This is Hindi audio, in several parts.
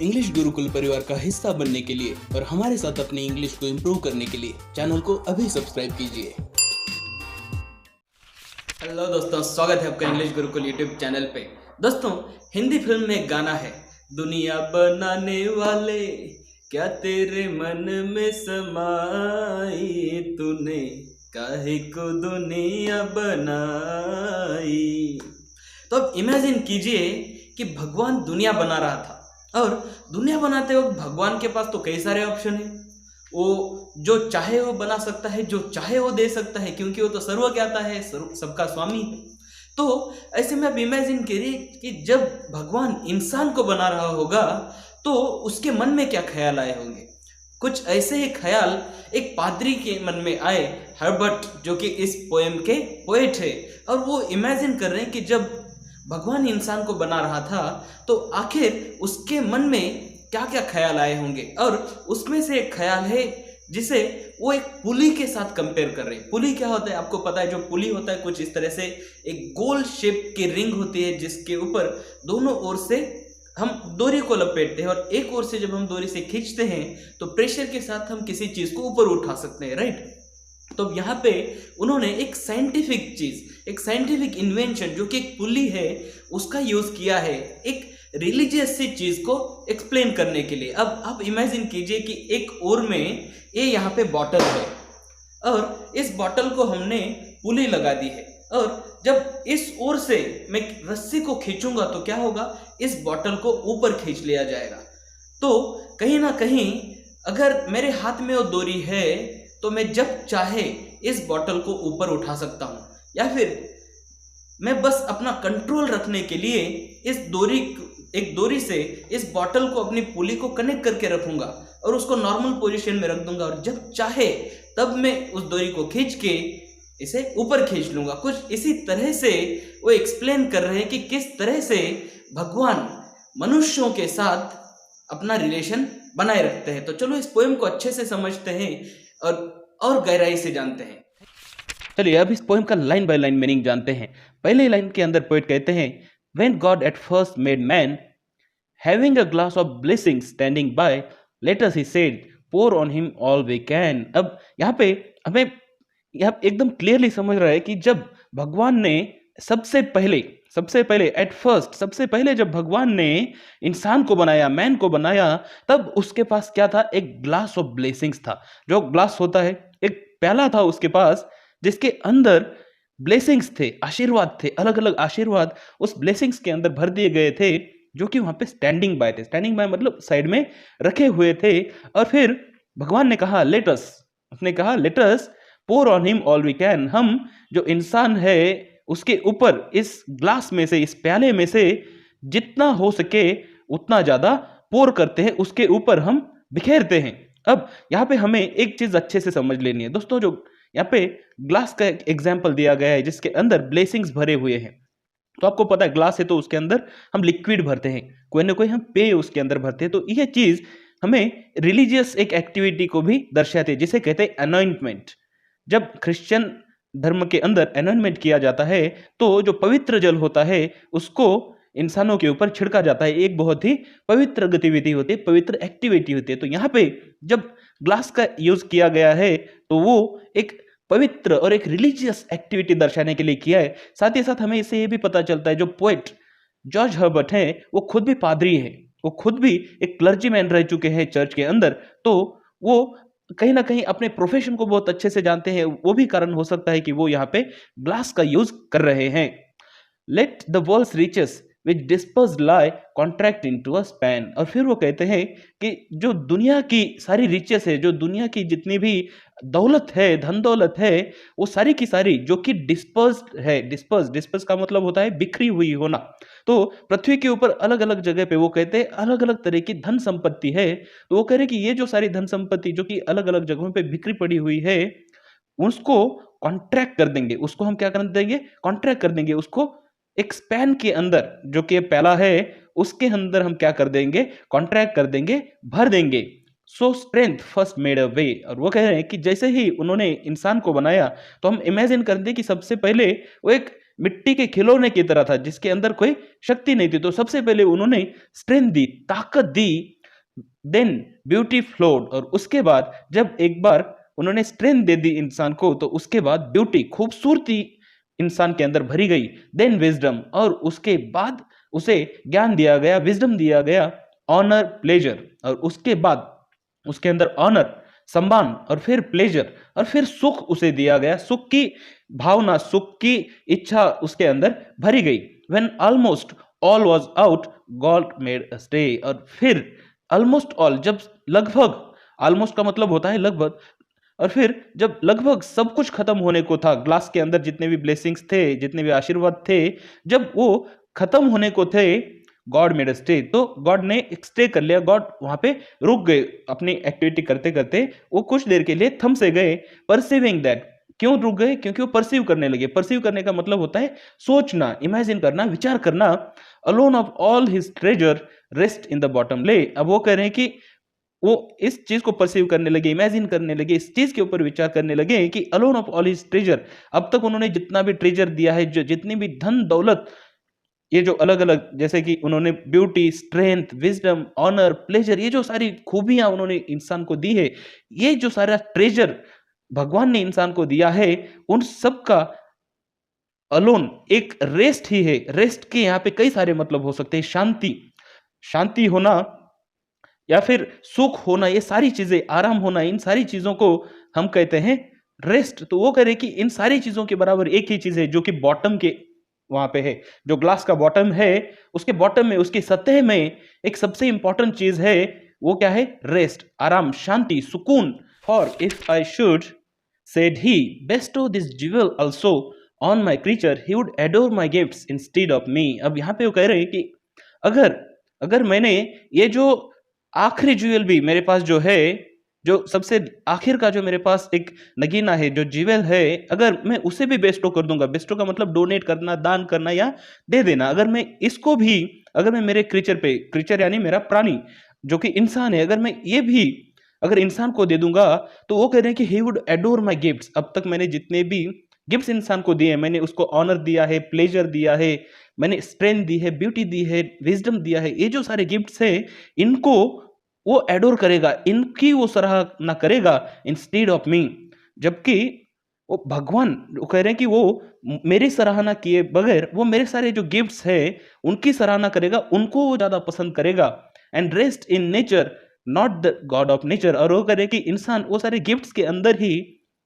इंग्लिश गुरुकुल परिवार का हिस्सा बनने के लिए और हमारे साथ अपनी इंग्लिश को इम्प्रूव करने के लिए चैनल को अभी सब्सक्राइब कीजिए। हेलो दोस्तों, स्वागत है आपका इंग्लिश गुरुकुल यूट्यूब चैनल पे। दोस्तों, हिंदी फिल्म में एक गाना है, दुनिया बनाने वाले क्या तेरे मन में समाई, तूने काहे को दुनिया बनाई। तो अब इमेजिन कीजिए कि भगवान दुनिया बना रहा था और दुनिया बनाते वक्त भगवान के पास तो कई सारे ऑप्शन है। वो जो चाहे वो बना सकता है, जो चाहे वो दे सकता है, क्योंकि वो तो सर्वज्ञाता है, सबका स्वामी है। तो ऐसे में आप इमेजिन करिए कि जब भगवान इंसान को बना रहा होगा तो उसके मन में क्या ख्याल आए होंगे। कुछ ऐसे ही ख्याल एक पादरी के मन में आए, हर्बर्ट, जो कि इस पोएम के पोएट है। और वो इमेजिन कर रहे हैं कि जब भगवान इंसान को बना रहा था तो आखिर उसके मन में क्या क्या ख्याल आए होंगे। और उसमें से एक ख्याल है जिसे वो एक पुली के साथ कंपेयर कर रहे हैं। पुली क्या होता है आपको पता है, जो पुली होता है कुछ इस तरह से एक गोल शेप की रिंग होती है जिसके ऊपर दोनों ओर से हम डोरी को लपेटते हैं और एक ओर से जब हम डोरी से खींचते हैं तो प्रेशर के साथ हम किसी चीज को ऊपर उठा सकते हैं, राइट। तो यहाँ पे उन्होंने एक साइंटिफिक चीज, एक साइंटिफिक इन्वेंशन जो कि एक पुली है, उसका यूज किया है एक रिलीजियस सी चीज को एक्सप्लेन करने के लिए। अब आप इमेजिन कीजिए कि एक ओर में ये यहाँ पे बॉटल है और इस बॉटल को हमने पुली लगा दी है, और जब इस ओर से मैं रस्सी को खींचूंगा तो क्या होगा, इस बॉटल को ऊपर खींच लिया जाएगा। तो कहीं ना कहीं अगर मेरे हाथ में वो डोरी है तो मैं जब चाहे इस बॉटल को ऊपर उठा सकता हूं, या फिर मैं बस अपना कंट्रोल रखने के लिए एक डोरी से इस बॉटल को अपनी पुली को कनेक्ट करके रखूंगा और उसको नॉर्मल पोजीशन में रख दूंगा, और जब चाहे तब मैं उस डोरी को खींच के इसे ऊपर खींच लूंगा। कुछ इसी तरह से वो एक्सप्लेन कर रहे हैं कि किस तरह से भगवान मनुष्यों के साथ अपना रिलेशन बनाए रखते हैं। तो चलो इस पोएम को अच्छे से समझते हैं और गहराई से जानते हैं। चलिए अब इस पोएम का लाइन बाय लाइन मीनिंग जानते हैं। पहले लाइन के अंदर पोएट कहते हैं, When God at first made man, having a glass of blessing standing by, let us, he said, pour on him all we can. अब यहाँ पे हमें यहाँ एकदम क्लियरली समझ रहा है कि जब भगवान ने सबसे पहले एट फर्स्ट, सबसे पहले जब भगवान ने इंसान को बनाया, मैन को बनाया, तब उसके पास क्या था, एक ग्लास ऑफ ब्लेसिंग्स था। जो ग्लास होता है, एक प्याला था उसके पास जिसके अंदर ब्लेसिंग्स थे, आशीर्वाद थे, अलग अलग आशीर्वाद उस ब्लेसिंग्स के अंदर भर दिए गए थे, जो कि वहां पे स्टैंडिंग बाय थे। स्टैंडिंग बाय मतलब साइड में रखे हुए थे। और फिर भगवान ने कहा let us pour on him all we can. हम जो इंसान है उसके ऊपर इस ग्लास में से, इस प्याले में से जितना हो सके उतना ज्यादा पोर करते हैं, उसके ऊपर हम बिखेरते हैं। अब यहाँ पे हमें एक चीज अच्छे से समझ लेनी है दोस्तों। जो यहाँ पे ग्लास का एग्जाम्पल दिया गया है जिसके अंदर ब्लेसिंग्स भरे हुए हैं, तो आपको पता है ग्लास है तो उसके अंदर हम लिक्विड भरते हैं, कोई ना कोई हम पेय उसके अंदर भरते हैं। तो यह चीज हमें रिलीजियस एक एक्टिविटी को भी दर्शाती है जिसे कहते हैं अनॉइंटमेंट। जब क्रिश्चियन धर्म के अंदर अनॉइंटमेंट किया जाता है तो जो पवित्र जल होता है उसको इंसानों के ऊपर छिड़का जाता है। एक बहुत ही पवित्र गतिविधि होती है, पवित्र एक्टिविटी होती है। तो यहाँ पे जब ग्लास का यूज किया गया है तो वो एक पवित्र और एक रिलीजियस एक्टिविटी दर्शाने के लिए किया है। साथ ही साथ हमें इससे ये भी पता चलता है, जो पोएट जॉर्ज हर्बर्ट है वो खुद भी पादरी है, वो खुद भी एक क्लर्जीमैन रह चुके हैं चर्च के अंदर। तो वो कहीं ना कहीं अपने प्रोफेशन को बहुत अच्छे से जानते हैं। वो भी कारण हो सकता है कि वो यहाँ पे ग्लास का यूज कर रहे हैं। Let the world's riches which dispersed lie contract into a span. और फिर वो कहते हैं कि जो दुनिया की सारी रिचेस है, जो दुनिया की जितनी भी दौलत है, धन दौलत है, वो सारी की सारी जो कि डिस्पर्स्ड है, डिस्पर्स का मतलब होता है बिखरी हुई होना। तो पृथ्वी के ऊपर अलग अलग जगह पे वो कहते हैं अलग अलग तरह की धन संपत्ति है। तो वो कह रहे कि ये जो सारी धन संपत्ति जो कि अलग अलग जगहों पे बिखरी पड़ी हुई है, उसको कॉन्ट्रैक्ट कर देंगे। उसको हम क्या कर देंगे, कॉन्ट्रैक्ट कर देंगे। उसको एक स्पैन के अंदर, जो कि पहला है, उसके अंदर हम क्या कर देंगे, कॉन्ट्रैक्ट कर देंगे, भर देंगे। So strength first made a way. और वो कह रहे हैं कि जैसे ही उन्होंने इंसान को बनाया तो हम इमेजिन कर दें कि सबसे पहले वो एक मिट्टी के खिलौने की तरह था जिसके अंदर कोई शक्ति नहीं थी। तो सबसे पहले उन्होंने स्ट्रेंथ दी, ताकत दी, देन ब्यूटी फ्लोड, और उसके बाद जब एक बार उन्होंने स्ट्रेंथ दे दी इंसान को, तो उसके बाद ब्यूटी, खूबसूरती इंसान के अंदर भरी गई। देन विजडम, और उसके बाद उसे ज्ञान दिया गया, विजडम दिया गया, ऑनर, प्लेजर, और उसके बाद उसके अंदर ऑनर, सम्मान, और फिर प्लेजर, और फिर सुख उसे दिया गया, सुख की भावना, सुख की इच्छा उसके अंदर भरी गई। When almost all was out, God made a stay, और फिर ऑलमोस्ट ऑल, जब लगभग, ऑलमोस्ट का मतलब होता है लगभग, और फिर जब लगभग सब कुछ खत्म होने को था, ग्लास के अंदर जितने भी ब्लेसिंग्स थे, जितने भी आशीर्वाद थे, जब वो खत्म होने को थे, गॉड मेड अ स्टे, तो गॉड ने एक स्टे कर लिया, गॉड वहां पे रुक गए अपनी एक्टिविटी करते करते, वो कुछ देर के लिए थम से गए, परसीविंग दैट। क्यों रुक गए? क्योंकि वो परसीव करने लगे। परसीव करने का मतलब होता है सोचना, इमेजिन करना, विचार करना। Alone of all his treasure rest in the bottom ले। अब वो कह रहे हैं कि वो इस चीज को परसीव करने लगे, इमेजिन करने लगे, इस चीज के ऊपर विचार करने लगे कि alone of all his treasure, अब तक उन्होंने जितना भी ट्रेजर दिया है, जो जितनी भी धन दौलत, ये जो अलग अलग, जैसे कि उन्होंने beauty, strength, wisdom, honour, pleasure, ये जो सारी खूबियां उन्होंने इंसान को दी है, ये जो सारा ट्रेजर भगवान ने इंसान को दिया है, उन सब का अलोन एक रेस्ट ही है। रेस्ट के यहाँ पे कई सारे मतलब हो सकते हैं, शांति, शांति होना, या फिर सुख होना, ये सारी चीजें, आराम होना, इन सारी चीजों को हम कहते हैं रेस्ट। तो वो कह रहे कि इन सारी चीजों के बराबर एक ही चीज है जो कि बॉटम के वहां पे है, जो ग्लास का बॉटम है, उसके बॉटम में, उसकी सतह में एक सबसे इंपॉर्टेंट चीज है, वो क्या है? रेस्ट, आराम, शांति, सुकून। For if I should, said he, bestow this jewel also on my creature, he would adore my gifts instead of me। अब यहाँ पे वो कह रहे हैं कि अगर अगर मैंने ये जो आखिरी ज्वेल भी मेरे पास जो है, जो सबसे आखिर का जो मेरे पास एक नगीना है, जो ज्वेल है, अगर मैं उसे भी बेस्टो कर दूंगा, बेस्टो का मतलब डोनेट करना, दान करना या दे देना, अगर मैं इसको भी, अगर मैं मेरे क्रीचर पे, क्रीचर यानी मेरा प्राणी जो कि इंसान है, अगर मैं ये भी अगर इंसान को दे दूंगा, तो वो कह रहे हैं कि he would adore my gifts. अब तक मैंने जितने भी गिफ्ट्स इंसान को दिए, मैंने उसको ऑनर दिया है, प्लेजर दिया है, मैंने स्ट्रेंथ दी है, ब्यूटी दी है, विजडम दिया है, ये जो सारे गिफ्ट्स है, इनको वो एडोर करेगा, इनकी वो सराहना करेगा इंस्टेड ऑफ मी। जबकि वो भगवान वो कह रहे हैं कि वो मेरी सराहना किए बगैर वो मेरे सारे जो गिफ्ट्स है उनकी सराहना करेगा, उनको वो ज्यादा पसंद करेगा। And rest in nature, not the God of nature. और वो करे कि इंसान वो सारे गिफ्ट्स के अंदर ही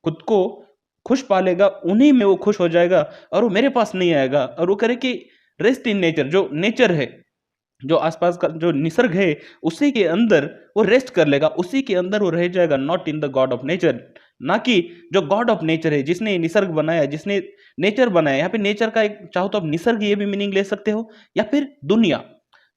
खुद को खुश पालेगा, उन्हीं में वो खुश हो जाएगा, और वो मेरे पास नहीं आएगा। और वो करे कि रेस्ट इन नेचर, जो नेचर है, जो आसपास का जो निसर्ग है, उसी के अंदर वो रेस्ट कर लेगा, उसी के अंदर वो रह जाएगा, not in the God of nature, ना कि जो गॉड ऑफ नेचर है, जिसने निसर्ग बनाया, जिसने नेचर बनाया। यहाँ पे नेचर का एक चाहो तो आप निसर्ग ये भी मीनिंग ले सकते हो, या फिर दुनिया,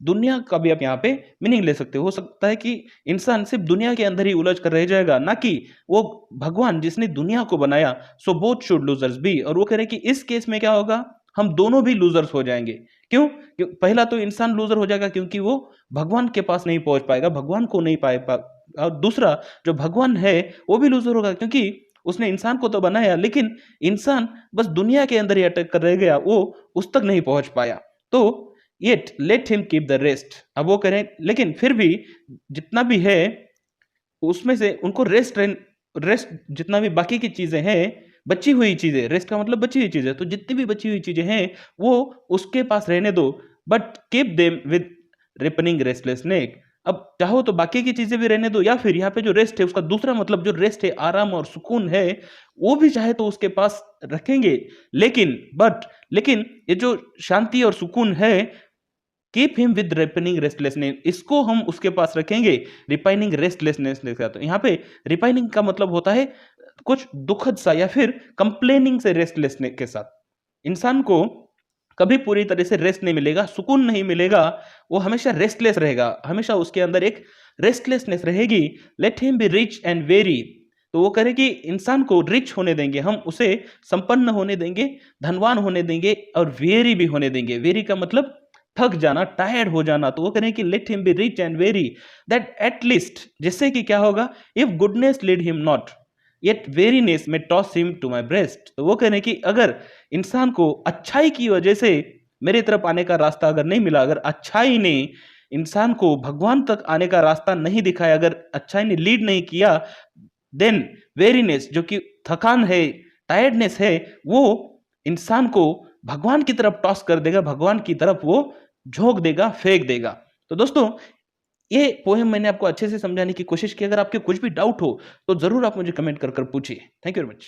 दुनिया का भी आप यहाँ पे मीनिंग ले सकते हो सकता है कि इंसान सिर्फ दुनिया के अंदर ही उलझ कर रह जाएगा, ना कि वो भगवान जिसने दुनिया को बनाया। So both should losers be. और वो कह रहे हैं कि इस केस में क्या होगा, हम दोनों भी लूजर्स हो जाएंगे। क्यों? पहला तो इंसान लूजर हो जाएगा क्योंकि वो भगवान के पास नहीं पहुंच पाएगा, भगवान को नहीं पाएगा। और दूसरा जो भगवान है वो भी लूजर होगा क्योंकि उसने इंसान को तो बनाया, लेकिन इंसान बस दुनिया के अंदर ही अटक कर रह गया, वो उस तक नहीं पहुंच पाया। तो yet let him keep the rest. अब वो करें, लेकिन फिर भी जितना भी है उसमें से उनको रेस्ट जितना भी बाकी की चीजें हैं, बची हुई चीजें, रेस्ट का मतलब बची हुई चीजें, तो जितनी भी बची हुई चीजें हैं वो उसके पास रहने दो, but keep them with repining restlessness. अब चाहो तो बाकी की चीजें भी रहने दो, या फिर यहाँ पे जो रेस्ट है उसका दूसरा मतलब जो रेस्ट है, आराम और सुकून है, वो भी चाहे तो उसके पास रखेंगे, लेकिन ये जो शांति और सुकून है, कीप हिम विद रिपाइनिंग रेस्टलेसनेस, इसको हम उसके पास रखेंगे रिपाइनिंग रेस्टलेसनेस के साथ। तो यहाँ पे रिपाइनिंग का मतलब होता है कुछ दुखद सा, या फिर कंप्लेनिंग से रेस्टलेसनेस के साथ। इंसान को कभी पूरी तरह से रेस्ट नहीं मिलेगा, सुकून नहीं मिलेगा, वो हमेशा रेस्टलेस रहेगा, हमेशा उसके अंदर एक रेस्टलेसनेस रहेगी। Late him be rich and very. तो वो करे कि इंसान को रिच होने देंगे, हम उसे संपन्न होने देंगे, धनवान होने देंगे, और वेरी भी होने देंगे। वेरी का मतलब थक जाना, टायर्ड हो जाना। तो वो करें कि let him be rich and weary, that at least, जिससे कि क्या होगा, if goodness lead him not, yet weariness may toss him to my breast. तो वो कह रहे हैं कि अगर इंसान को अच्छाई की वजह से मेरी तरफ आने का रास्ता अगर नहीं मिला, अगर अच्छाई ने इंसान को भगवान तक आने का रास्ता नहीं दिखाया, अगर अच्छाई ने लीड नहीं किया, देन वेरीनेस जो कि थकान है, टायर्डनेस है, वो इंसान को भगवान की तरफ टॉस कर देगा, भगवान की तरफ वो झोंक देगा, फेंक देगा। तो दोस्तों, ये पोएम मैंने आपको अच्छे से समझाने की कोशिश की। अगर आपके कुछ भी डाउट हो तो जरूर आप मुझे कमेंट कर पूछिए। Thank you very much.